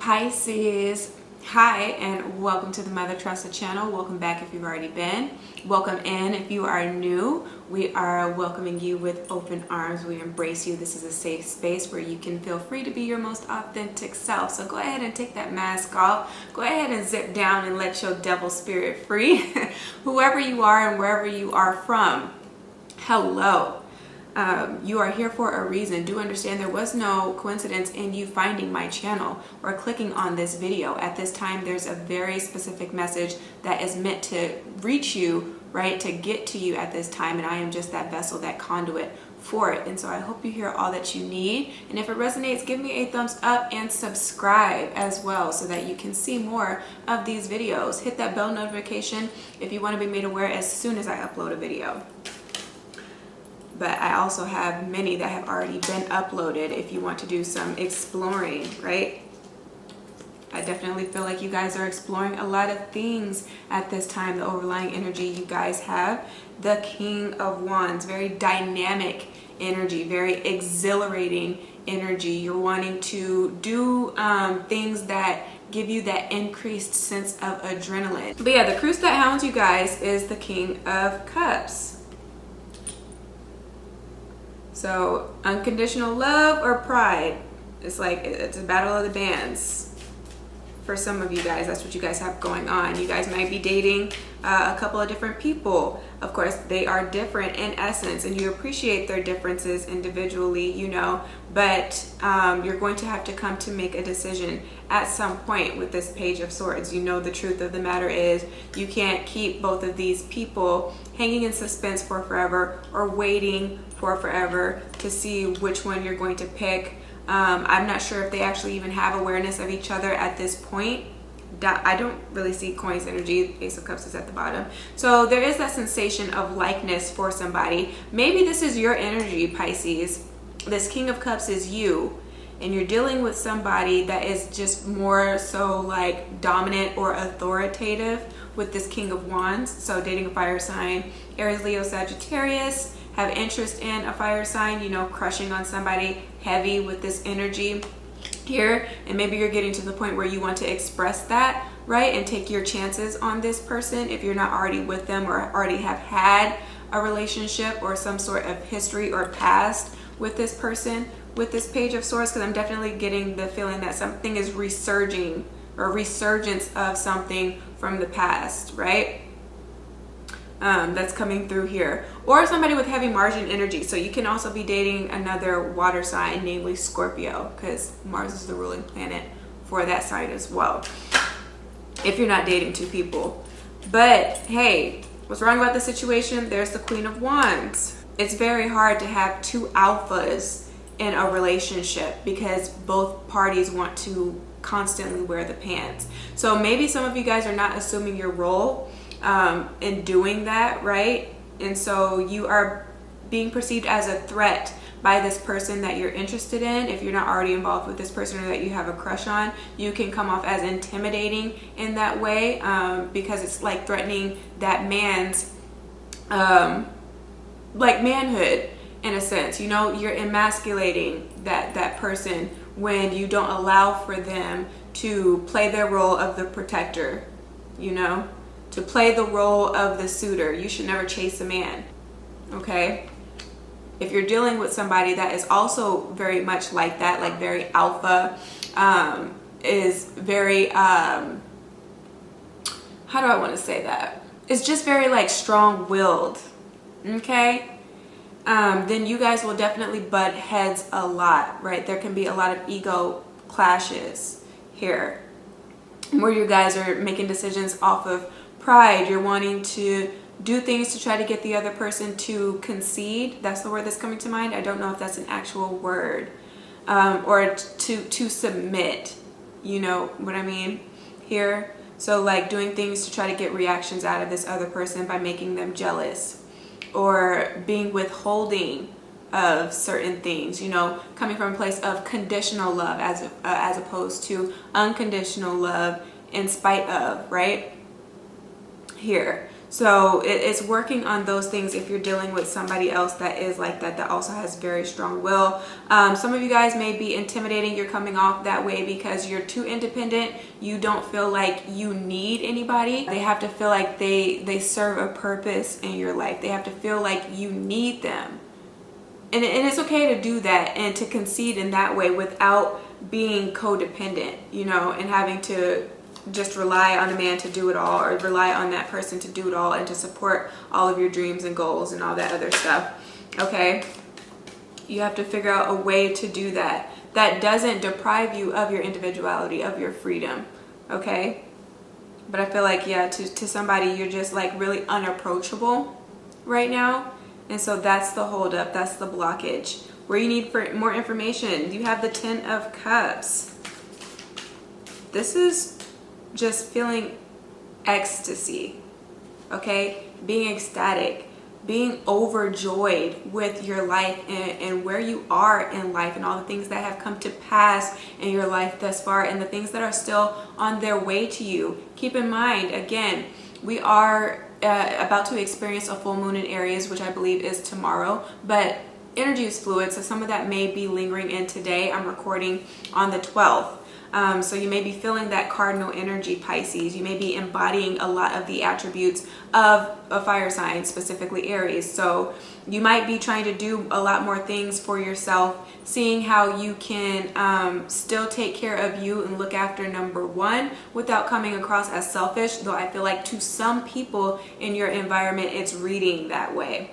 Pisces, hi and welcome to the Mother Tressa channel. Welcome back if you've already been. Welcome in if you are new. We are welcoming you with open arms. We embrace you. This is a safe space where you can feel free to be your most authentic self. So go ahead and take that mask off. Go ahead and zip down and let your devil spirit free. Whoever you are and wherever you are from, hello. You are here for a reason. Do understand there was no coincidence in you finding my channel or clicking on this video. At this time, there's a very specific message that is meant to reach you, right, to get to you at this time, and I am just that vessel, that conduit for it. And so I hope you hear all that you need, and if it resonates, give me a thumbs up and subscribe as well so that you can see more of these videos. Hit that bell notification if you want to be made aware as soon as I upload a video. But I also have many that have already been uploaded if you want to do some exploring, right? I definitely feel like you guys are exploring a lot of things at this time. The overlying energy you guys have, the King of Wands, very dynamic energy, very exhilarating energy. You're wanting to do things that give you that increased sense of adrenaline. But yeah, the cruise that hounds you guys is the King of Cups. So unconditional love or pride, it's like it's a battle of the bands for some of you guys. That's what you guys have going on. You guys might be dating a couple of different people. Of course, they are different in essence, and you appreciate their differences individually, you know, but you're going to have to come to make a decision at some point with this Page of Swords. You know, the truth of the matter is you can't keep both of these people hanging in suspense for forever or waiting for forever to see which one you're going to pick. I'm not sure if they actually even have awareness of each other at this point. I don't really see coins energy. Ace of Cups is at the bottom. So there is that sensation of likeness for somebody. Maybe this is your energy, Pisces. This King of Cups is you, and you're dealing with somebody that is just more so like dominant or authoritative with this King of Wands. So dating a fire sign, Aries, Leo, Sagittarius, have interest in a fire sign, you know, crushing on somebody heavy with this energy here. And maybe you're getting to the point where you want to express that, right, and take your chances on this person if you're not already with them or already have had a relationship or some sort of history or past with this person with this Page of Swords, because I'm definitely getting the feeling that something is resurging or resurgence of something from the past, right? That's coming through here, or somebody with heavy margin energy. So you can also be dating another water sign, namely Scorpio, because Mars is the ruling planet for that sign as well, if you're not dating two people. But hey, what's wrong about the situation? There's the Queen of Wands. It's very hard to have two alphas in a relationship because both parties want to constantly wear the pants. So maybe some of you guys are not assuming your role in doing that, right? And so you are being perceived as a threat by this person that you're interested in. If you're not already involved with this person or that you have a crush on, you can come off as intimidating in that way, because it's like threatening that man's like manhood in a sense. You know, you're emasculating that person when you don't allow for them to play their role of the protector, you know, to play the role of the suitor. You should never chase a man, okay? If you're dealing with somebody that is also very much like that, like very alpha, is very, how do I want to say that? It's just very like strong-willed, okay? Then you guys will definitely butt heads a lot, right? There can be a lot of ego clashes here where you guys are making decisions off of pride. You're wanting to do things to try to get the other person to concede. That's the word that's coming to mind. I don't know if that's an actual word, or to submit, you know what I mean here. So like doing things to try to get reactions out of this other person by making them jealous, or being withholding of certain things, you know, coming from a place of conditional love as opposed to unconditional love in spite of, right? Here. So it's working on those things if you're dealing with somebody else that is like that, that also has very strong will. Some of you guys may be intimidating. You're coming off that way because you're too independent. You don't feel like you need anybody. They have to feel like they serve a purpose in your life. They have to feel like you need them. And it's okay to do that and to concede in that way without being codependent, you know, and having to just rely on a man to do it all, or rely on that person to do it all and to support all of your dreams and goals and all that other stuff. Okay, you have to figure out a way to do that doesn't deprive you of your individuality, of your freedom. Okay, but I feel like, yeah, to somebody, you're just like really unapproachable right now, and so that's the holdup, that's the blockage. Where you need for more information, you have the 10 of Cups. This is just feeling ecstasy, okay? Being ecstatic, being overjoyed with your life and where you are in life and all the things that have come to pass in your life thus far and the things that are still on their way to you. Keep in mind, again, we are about to experience a full moon in Aries, which I believe is tomorrow, but energy is fluid, so some of that may be lingering in today. I'm recording on the 12th. So you may be feeling that cardinal energy, Pisces. You may be embodying a lot of the attributes of a fire sign, specifically Aries. So you might be trying to do a lot more things for yourself, seeing how you can still take care of you and look after number one without coming across as selfish, though I feel like to some people in your environment, it's reading that way.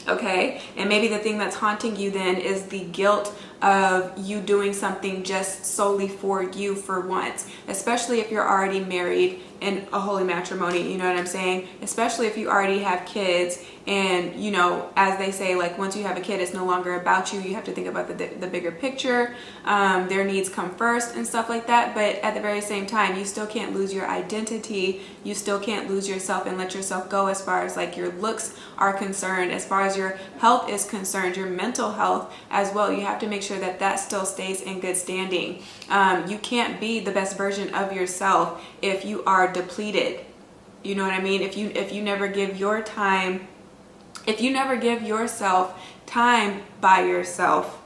Okay, and maybe the thing that's haunting you then is the guilt of you doing something just solely for you for once, especially if you're already married in a holy matrimony, you know what I'm saying? Especially if you already have kids and, you know, as they say, like once you have a kid, it's no longer about you. You have to think about the bigger picture. Their needs come first and stuff like that. But at the very same time, you still can't lose your identity. You still can't lose yourself and let yourself go as far as like your looks are concerned, as far as your health is concerned, your mental health as well. You have to make sure that that still stays in good standing. You can't be the best version of yourself if you are depleted. You know what I mean? If you never give your time, if you never give yourself time by yourself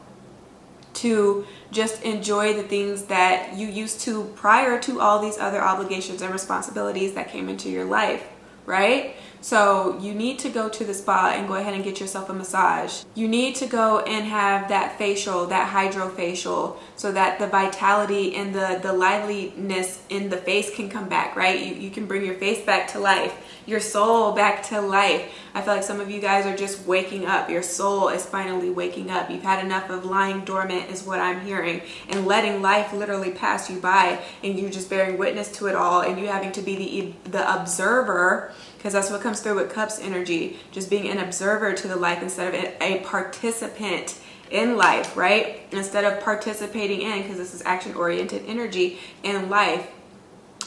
to just enjoy the things that you used to prior to all these other obligations and responsibilities that came into your life, right? So you need to go to the spa and go ahead and get yourself a massage. You need to go and have that facial, that hydrofacial, so that the vitality and the liveliness in the face can come back, right? You can bring your face back to life, your soul back to life. I feel like some of you guys are just waking up. Your soul is finally waking up. You've had enough of lying dormant is what I'm hearing, and letting life literally pass you by and you just bearing witness to it all and you having to be the observer, because that's what comes through with Cups energy, just being an observer to the life instead of a participant in life, right? Instead of participating in, because this is action-oriented energy in life,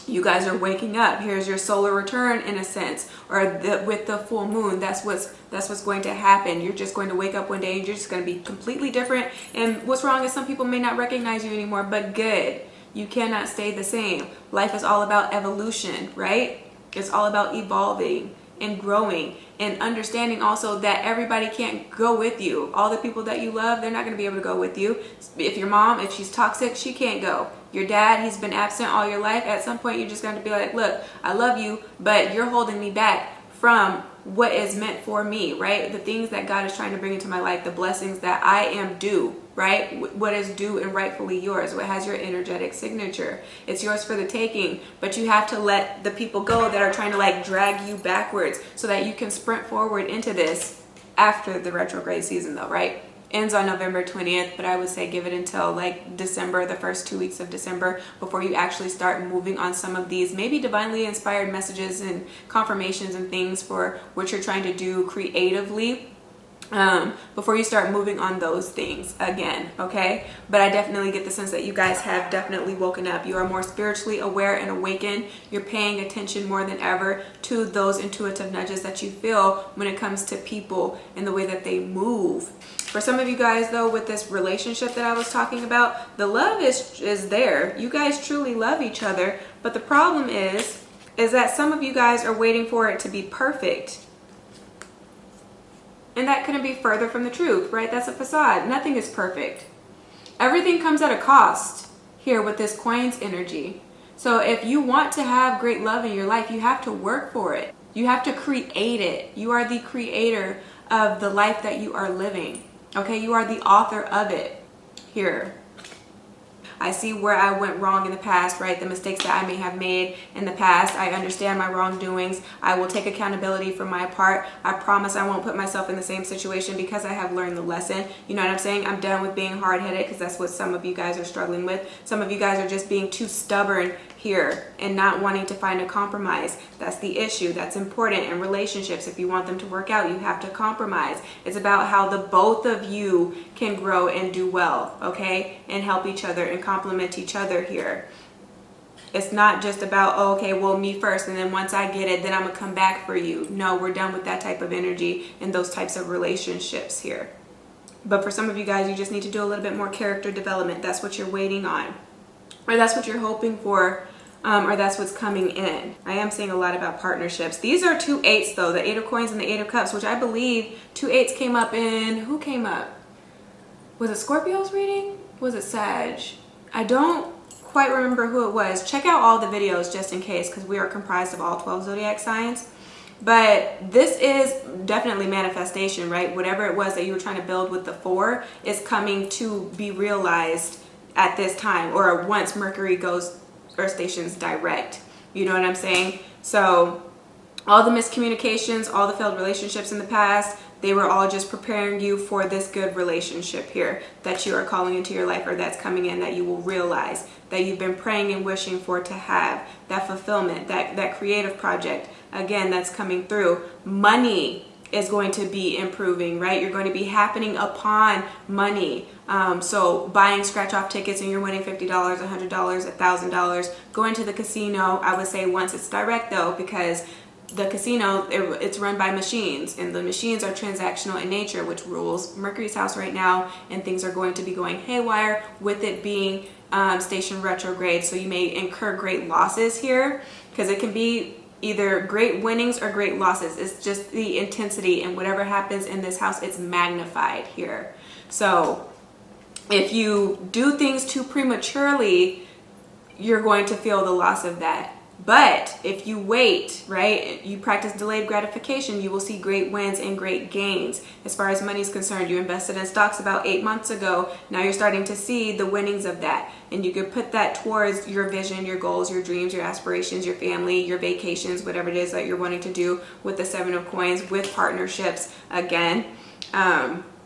you guys are waking up. Here's your solar return in a sense, or with the full moon, that's what's going to happen. You're just going to wake up one day and you're just going to be completely different. And what's wrong is some people may not recognize you anymore, but good. You cannot stay the same. Life is all about evolution, right? It's all about evolving and growing and understanding also that everybody can't go with you. All the people that you love, they're not going to be able to go with you. If your mom, if she's toxic, she can't go. Your dad, he's been absent all your life. At some point, you're just going to be like, look, I love you, but you're holding me back from what is meant for me, right? The things that God is trying to bring into my life, the blessings that I am due, right? What is due and rightfully yours, what has your energetic signature. It's yours for the taking, but you have to let the people go that are trying to like drag you backwards so that you can sprint forward into this after the retrograde season though, right? Ends on November 20th, but I would say give it until like December, the first 2 weeks of December, before you actually start moving on some of these maybe divinely inspired messages and confirmations and things for what you're trying to do creatively. Before you start moving on those things again, okay? But I definitely get the sense that you guys have definitely woken up. You are more spiritually aware and awakened. You're paying attention more than ever to those intuitive nudges that you feel when it comes to people and the way that they move. For some of you guys though, with this relationship that I was talking about, the love is there. You guys truly love each other, but the problem is is that some of you guys are waiting for it to be perfect. And that couldn't be further from the truth, right? That's a facade. Nothing is perfect. Everything comes at a cost here with this coins energy. So if you want to have great love in your life, you have to work for it. You have to create it. You are the creator of the life that you are living. Okay, you are the author of it here. I see where I went wrong in the past, right? The mistakes that I may have made in the past. I understand my wrongdoings. I will take accountability for my part. I promise I won't put myself in the same situation because I have learned the lesson. You know what I'm saying? I'm done with being hard-headed, because that's what some of you guys are struggling with. Some of you guys are just being too stubborn here and not wanting to find a compromise. That's the issue. That's important in relationships. If you want them to work out, you have to compromise. It's about how the both of you can grow and do well, okay? And help each other and complement each other here. It's not just about, oh, okay, well, me first, and then once I get it, then I'm gonna come back for you. No, we're done with that type of energy and those types of relationships here. But for some of you guys, you just need to do a little bit more character development. That's what you're waiting on, or that's what you're hoping for, or that's what's coming in. I am seeing a lot about partnerships. These are 2 8s though, the 8 of coins and the 8 of cups, which I believe 2 8s came up in, who came up? Was it Scorpio's reading? Was it Sag? I don't quite remember who it was. Check out all the videos just in case, because we are comprised of all 12 zodiac signs. But this is definitely manifestation, right? Whatever it was that you were trying to build with the 4 is coming to be realized at this time, or once Mercury goes Earth stations direct. You know what I'm saying? So all the miscommunications, all the failed relationships in the past, they were all just preparing you for this good relationship here that you are calling into your life, or that's coming in, that you will realize, that you've been praying and wishing for to have, that fulfillment, that creative project, again, that's coming through. Money is going to be improving, right? You're going to be happening upon money. So buying scratch off tickets and you're winning $50, $100, $1,000. Going to the casino, I would say once it's direct though, because the casino, it's run by machines, and the machines are transactional in nature, which rules Mercury's house right now, and things are going to be going haywire with it being station retrograde. So you may incur great losses here, because it can be either great winnings or great losses. It's just the intensity, and whatever happens in this house, it's magnified here. So if you do things too prematurely, you're going to feel the loss of that. But if you wait, right, you practice delayed gratification, you will see great wins and great gains. As far as money is concerned, you invested in stocks about 8 months ago. Now you're starting to see the winnings of that. And you could put that towards your vision, your goals, your dreams, your aspirations, your family, your vacations, whatever it is that you're wanting to do with the 7 of coins, with partnerships again.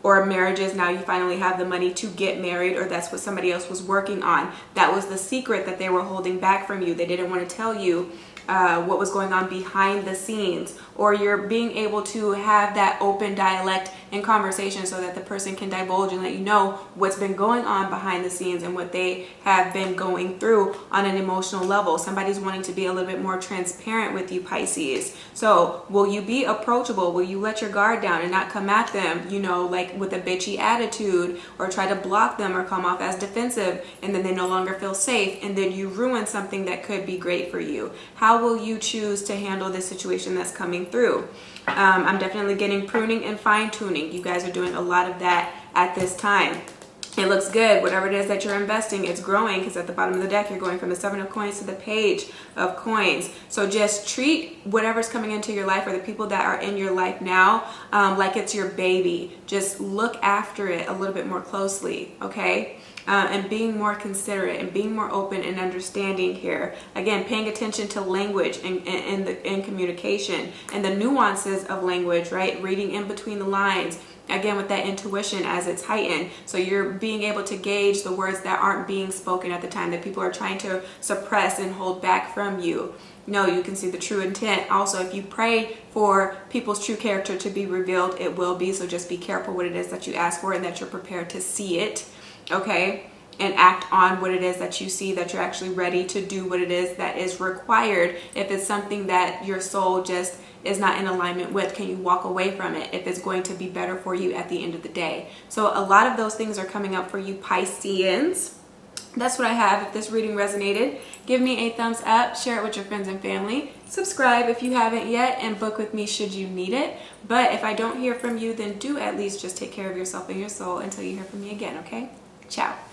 Or marriages, now you finally have the money to get married, or that's what somebody else was working on. That was the secret that they were holding back from you. They didn't want to tell you what was going on behind the scenes. Or you're being able to have that open dialect and conversation so that the person can divulge and let you know what's been going on behind the scenes and what they have been going through on an emotional level. Somebody's wanting to be a little bit more transparent with you, Pisces. So will you be approachable? Will you let your guard down and not come at them, you know, like with a bitchy attitude, or try to block them or come off as defensive, and then they no longer feel safe, and then you ruin something that could be great for you? How will you choose to handle this situation that's coming through? I'm definitely getting pruning and fine-tuning. You guys are doing a lot of that at this time. It looks good. Whatever it is that you're investing, it's growing, because at the bottom of the deck, you're going from the 7 of coins to the Page of coins. So just treat whatever's coming into your life, or the people that are in your life now, like it's your baby. Just look after it a little bit more closely, okay? And being more considerate and being more open and understanding here. Again, paying attention to language and communication and the nuances of language, right? Reading in between the lines. Again, with that intuition as it's heightened. So you're being able to gauge the words that aren't being spoken at the time, that people are trying to suppress and hold back from you. No, you can see the true intent. Also, if you pray for people's true character to be revealed, it will be. So just be careful what it is that you ask for, and that you're prepared to see it. Okay, and act on what it is that you see, that you're actually ready to do what it is that is required. If it's something that your soul just is not in alignment with, can you walk away from it if it's going to be better for you at the end of the day? So a lot of those things are coming up for you, Pisceans. That's what I have. If this reading resonated, give me a thumbs up, share it with your friends and family, subscribe if you haven't yet, and book with me should you need it. But if I don't hear from you, then do at least just take care of yourself and your soul until you hear from me again, okay? Ciao.